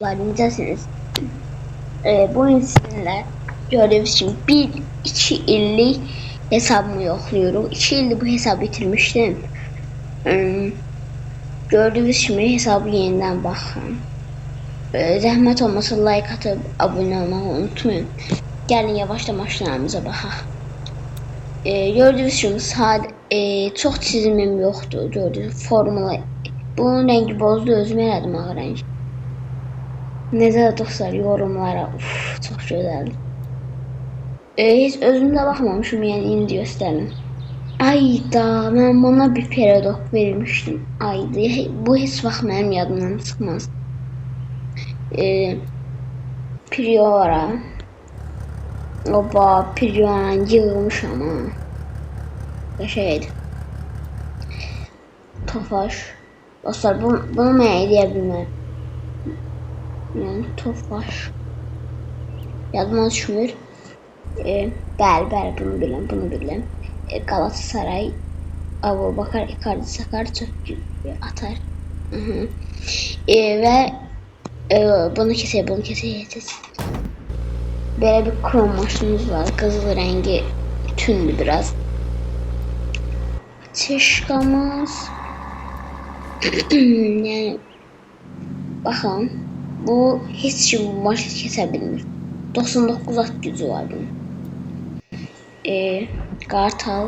Var necəsiniz? Bugün sizinlə gördüğünüz kimi 1-2 illik hesabımı yoxlayırıq. 2 ildir bu hesabı bitirmişdim. Gördüğünüz kimi hesabı yenidən baxın. Zəhmət olmasa like atıb abunə olmağı unutmayın. Gəlin yavaşla maşınlarımıza baxaq. Gördüğünüz kimi çox çizimim yoxdur. Gördüğünüz formula. Bunun rəngi bozdu, özüm elədim ağ rəng. Necə dostlar yorumlara. Çox gözəl. Heç özümdə baxmamışım, yəni indi göstərim. Ayda mən buna bir periodok vermişdim. Ayda bu heç vaxt mənim yadımdan çıxmaz. Priora. Oba, Priora yığmışam ha. Qəşəngdir. Tofaş. Dostlar bunu mən edə bilmərəm. Yəni Tofaş. Yadıma düşmür. Bəli, bunu bilirəm. Galatasaray, Abubakar, Icardi, Sakar çox atar. Və bunu kesək. Belə bir krom maşınımız var. Qızıl rəngi tündür biraz. Çeşkamız. Yəni baxın. Bu heç kim bu maşını kesə bilmir. 99 at gücü var bunun. Qartal.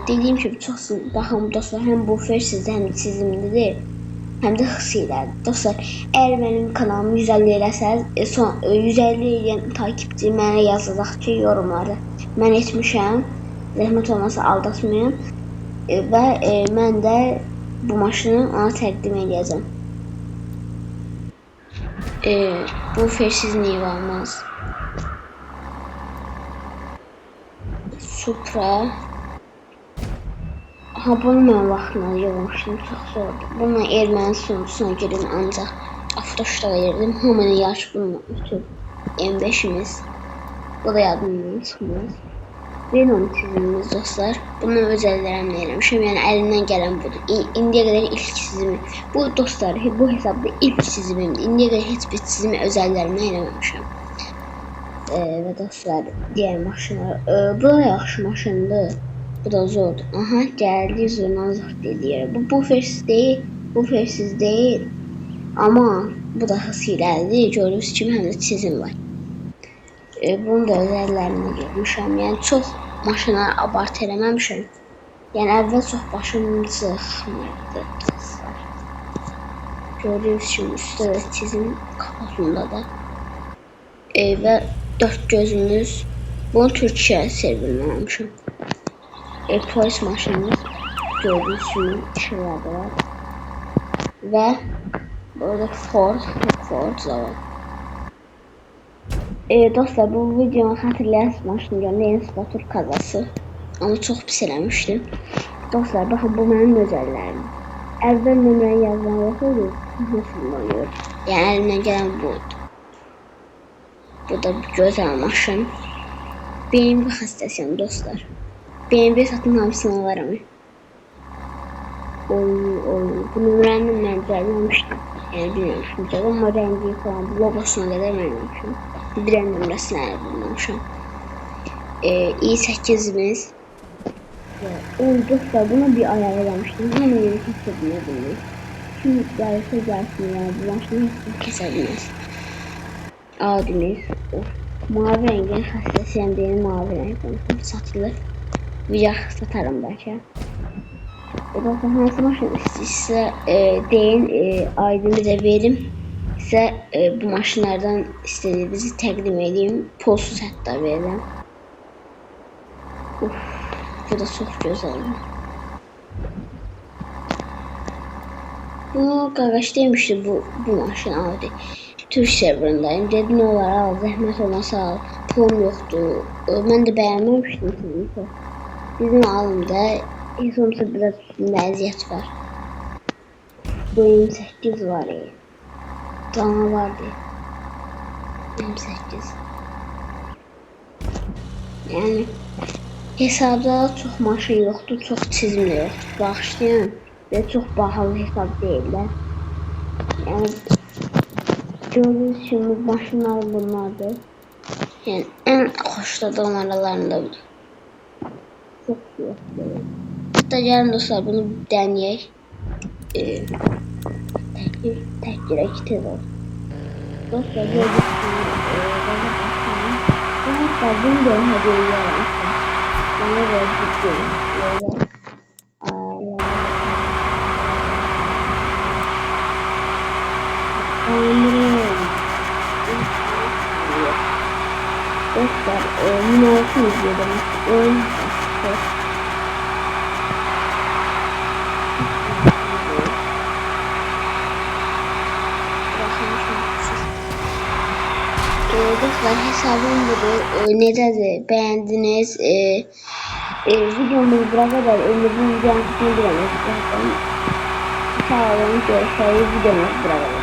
Dediyim kimi çox baxın dostlar, həm bu versiyada həm də çizimlidir, həm də xüsusilədir. Dostlar, əgər mənim kanalımı 150 eləsəz, 150 eləyən takipçi mənə yazacaq ki, yorumlarda mən etmişəm, zəhmət olmasa aldatmayın və mən də bu maşını ona təqdim edəcəm. Bu versiz niyə olmaz? Supra. Bunu mən vaxtına yığmışdım, çox zordur. Bununla erməni sunucusuna girin, ancaq avtoşda verirdim. Hamını yaş bununla ötüb. M5'imiz. Bu da yadımdan çıxmaz. Venom çizimimiz dostlar. Bunu öz əllərimlə eləmişəm. Yəni əlimdən gələn budur. İndiyə qədər ilk çizimi. Bu dostlar, bu hesabda ilk çizimimdir. İndiyə qədər heç bir çizimi öz əllərimlə eləməmişəm. Və dostlar, diğer maşınlar. Bu da yaxşı maşındır. Bu da zordur. Aha, gəldi zurnazıq dediyi. Bu versiz deyil. Amma bu da xüsusilədir. Gördüyünüz kimi həm də çizim var. Bunu da öz əllərimlə görmüşəm. Yəni çox maşına abart eləməmişəm. Yəni əvvəl çox başım çıxmırdı. Gördüyünüz kimi üstə də çizim kafasında da. Və 4 gözümüz. Bunu Türkiye serverinden almışım. Polis maşinimiz. Gördüğünüz kimi işarədə var. Və burada Ford da var. Dostlar, bu videonu xatırlayasınız, maşını görəndə yeni Spatur kazası. Ama çox pis eləmişdim. Dostlar, baxın, bu mənim öz əllərim. Əvvəl nömrəni yazan yox idi. Nasıl oluyor? Yəni əlimdən gələn budur. Bu da bir gözəl maşın. BMW xəstəsiyəm dostlar. BMW satın hamısını alaram. Bu nömrəni mən düzəlməmişdim. Yəni bilməmişdim. Amma rəngi falan, logosuna qədər mənmişim. Dirən nömrəsini bilməmişim. i8'imiz. Dostlar, buna bir ayar eləmişdim. Hamı yeri kəsə bilmədim. Kim gəlsə gəlsin, yəni bu maşını heç kəsə bilməz. Adimiz. Mavi rengin xəstəsiyəm deyil, mavi rengin satılır. Vicah satarım bəlkə. Dostlar, hansı maşın istəyirsə deyin, aydını da verim. Sizə bu maşınlardan istədiyinizi təqdim edeyim. Pulsuz hətta verirəm. Bu da çox gözəldir. Bunu qardaş demişdi bu maşın Audi. Türk serverindayım. Dedi nə olar al, zəhmət olmasa al. Pulum yoxdur. Mən də bəyənməmişdim. Bizim alımda heç olmasa biraz üstündə əziyyət var. Bu 28 var. Dana vardı. 28. Yəni hesabda çox maşın yoxdur, çox çizim də yoxdur. Bağışlayın. Və çox bahalı hesab deyirlər. Yəni Gördüğünüz şimdi maşınlar bunlardır. Yani en hoşladığım aralarında biri. Çok iyi. Hatta gelin dostlar bunu deneyek. Tek direkt tez olsun. Dostlar gördüğünüz gibi hatta bunu da hediye yapmışlar. Bana da ciddi. Böyle dostlar yine olsun izledim. Oyun dostlar hesabım budur. Neden beğendiniz? Videomuz buraya kadar. Ömrümüzü yansıtmayı bilemez. Sağ olun. Görüşürüz. Videomuz buraya kadar.